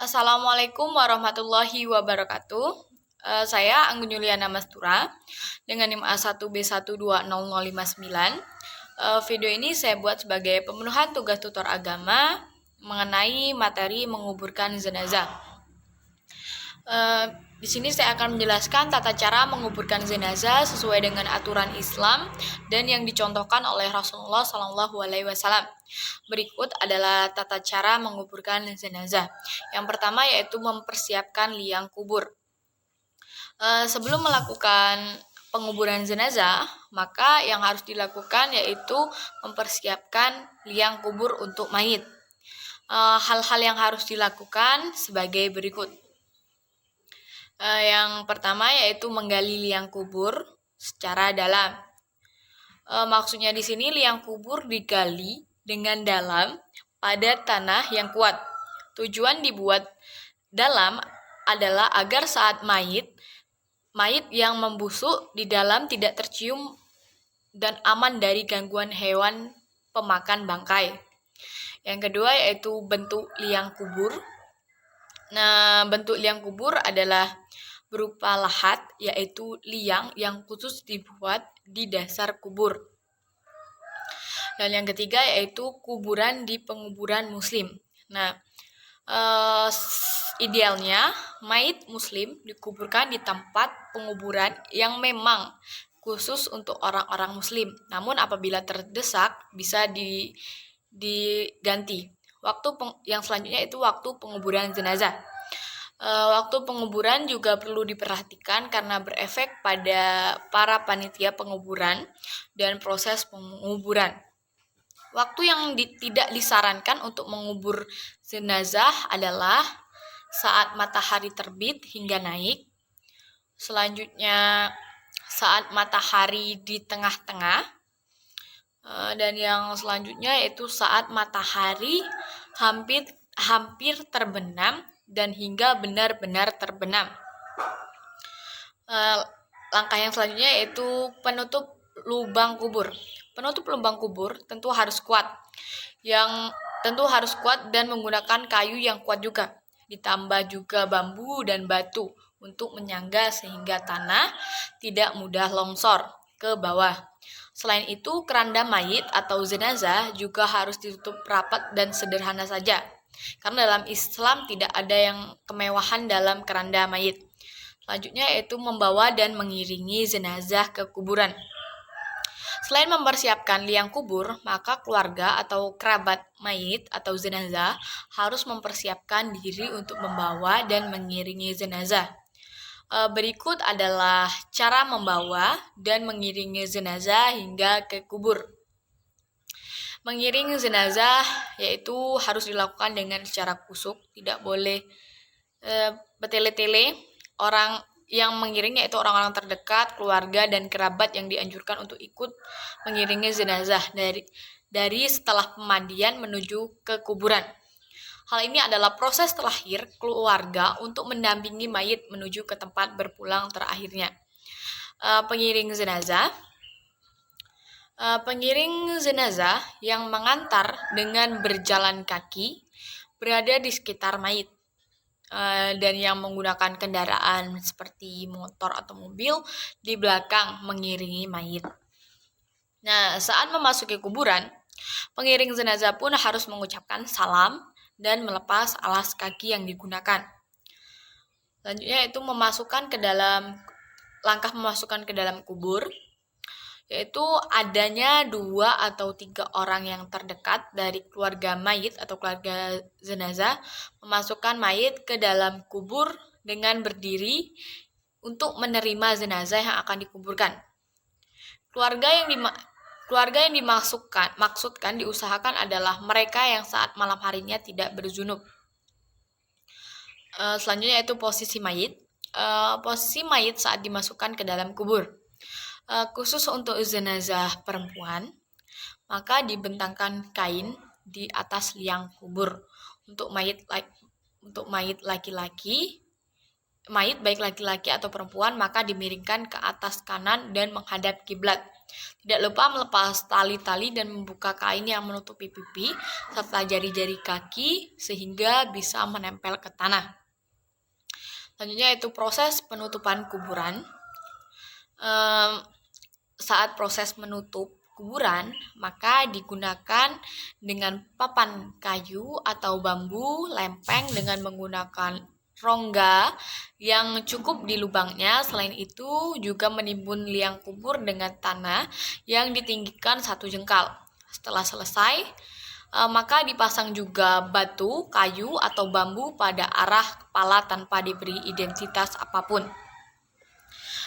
Assalamualaikum warahmatullahi wabarakatuh. Saya Anggun Yuliana Mastura dengan NIM A1B1200059. Video ini saya buat sebagai pemenuhan tugas tutor agama mengenai materi menguburkan jenazah. Di sini saya akan menjelaskan tata cara menguburkan jenazah sesuai dengan aturan Islam dan yang dicontohkan oleh Rasulullah SAW. Berikut adalah tata cara menguburkan jenazah. Yang pertama yaitu mempersiapkan liang kubur. Sebelum melakukan penguburan jenazah, maka yang harus dilakukan yaitu mempersiapkan liang kubur untuk mayit. Hal-hal yang harus dilakukan sebagai berikut. Yang pertama yaitu menggali liang kubur secara dalam. Maksudnya di sini liang kubur digali dengan dalam pada tanah yang kuat. Tujuan dibuat dalam adalah agar saat mayit yang membusuk di dalam tidak tercium dan aman dari gangguan hewan pemakan bangkai. Yang kedua yaitu bentuk liang kubur. Nah, bentuk liang kubur adalah berupa lahat, yaitu liang yang khusus dibuat di dasar kubur. Dan yang ketiga yaitu kuburan di penguburan muslim. Nah, idealnya mayit muslim dikuburkan di tempat penguburan yang memang khusus untuk orang-orang muslim. Namun apabila terdesak bisa diganti. Yang selanjutnya itu waktu penguburan jenazah. Waktu penguburan juga perlu diperhatikan karena berefek pada para panitia penguburan dan proses penguburan. Waktu yang tidak disarankan untuk mengubur jenazah adalah saat matahari terbit hingga naik. Selanjutnya saat matahari di tengah-tengah. Dan yang selanjutnya yaitu saat matahari hampir terbenam dan hingga benar-benar terbenam. Langkah yang selanjutnya yaitu penutup lubang kubur. Penutup lubang kubur tentu harus kuat. Dan menggunakan kayu yang kuat juga. Ditambah juga bambu dan batu untuk menyangga sehingga tanah tidak mudah longsor ke bawah. Selain itu, keranda mayit atau jenazah juga harus ditutup rapat dan sederhana saja. Karena dalam Islam tidak ada yang kemewahan dalam keranda mayit. Selanjutnya yaitu membawa dan mengiringi jenazah ke kuburan. Selain mempersiapkan liang kubur, maka keluarga atau kerabat mayit atau jenazah harus mempersiapkan diri untuk membawa dan mengiringi jenazah. Berikut adalah cara membawa dan mengiringi jenazah hingga ke kubur. Mengiring jenazah yaitu harus dilakukan dengan secara kusuk, tidak boleh bertele-tele. Orang yang mengiring yaitu orang-orang terdekat, keluarga dan kerabat yang dianjurkan untuk ikut mengiringi jenazah dari setelah pemandian menuju ke kuburan. Hal ini adalah proses terakhir keluarga untuk mendampingi mayit menuju ke tempat berpulang terakhirnya. Pengiring jenazah yang mengantar dengan berjalan kaki berada di sekitar mayit. Dan yang menggunakan kendaraan seperti motor atau mobil di belakang mengiringi mayit. Nah, saat memasuki kuburan, pengiring jenazah pun harus mengucapkan salam dan melepas alas kaki yang digunakan. Selanjutnya itu langkah memasukkan ke dalam kubur, yaitu adanya 2 atau 3 orang yang terdekat dari keluarga mayit atau keluarga jenazah memasukkan mayit ke dalam kubur dengan berdiri untuk menerima jenazah yang akan dikuburkan. Keluarga yang dimaksudkan diusahakan adalah mereka yang saat malam harinya tidak berzunub. Selanjutnya yaitu posisi mayit. Posisi mayit saat dimasukkan ke dalam kubur. Khusus untuk jenazah perempuan, maka dibentangkan kain di atas liang kubur. Untuk mayit baik laki-laki atau perempuan, maka dimiringkan ke atas kanan dan menghadap kiblat. Tidak lupa melepas tali-tali dan membuka kain yang menutupi pipi serta jari-jari kaki sehingga bisa menempel ke tanah. Selanjutnya itu proses penutupan kuburan. Saat proses menutup kuburan, maka digunakan dengan papan kayu atau bambu lempeng dengan menggunakan rongga yang cukup di lubangnya. Selain itu juga menimbun liang kubur dengan tanah yang ditinggikan 1 jengkal. Setelah selesai, maka dipasang juga batu, kayu, atau bambu pada arah kepala tanpa diberi identitas apapun.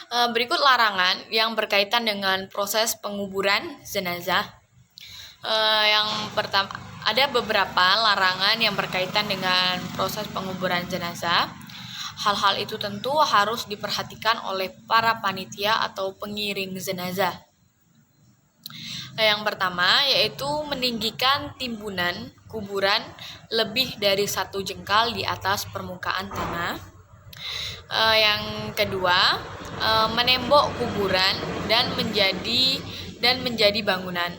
Berikut larangan yang berkaitan dengan proses penguburan jenazah. Yang pertama, ada beberapa larangan yang berkaitan dengan proses penguburan jenazah. Hal-hal itu tentu harus diperhatikan oleh para panitia atau pengiring jenazah. Yang pertama yaitu meninggikan timbunan kuburan lebih dari 1 jengkal di atas permukaan tanah. Yang kedua, menembok kuburan dan menjadi bangunan.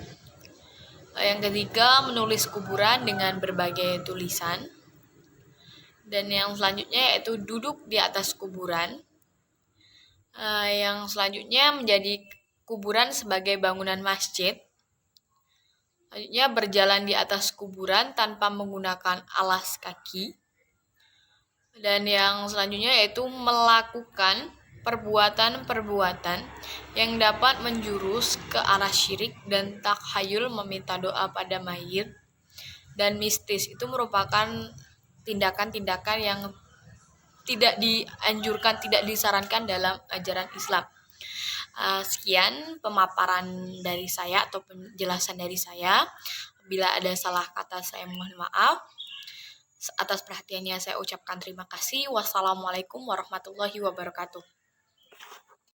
Yang ketiga, menulis kuburan dengan berbagai tulisan. Dan yang selanjutnya yaitu duduk di atas kuburan. Yang selanjutnya menjadi kuburan sebagai bangunan masjid. Selanjutnya berjalan di atas kuburan tanpa menggunakan alas kaki. Dan yang selanjutnya yaitu melakukan perbuatan-perbuatan yang dapat menjurus ke arah syirik dan takhayul meminta doa pada mayit dan mistis. Itu merupakan tindakan-tindakan yang tidak dianjurkan, tidak disarankan dalam ajaran Islam. Sekian pemaparan dari saya atau penjelasan dari saya. Bila ada salah kata saya mohon maaf. Atas perhatiannya saya ucapkan terima kasih. Wassalamualaikum warahmatullahi wabarakatuh.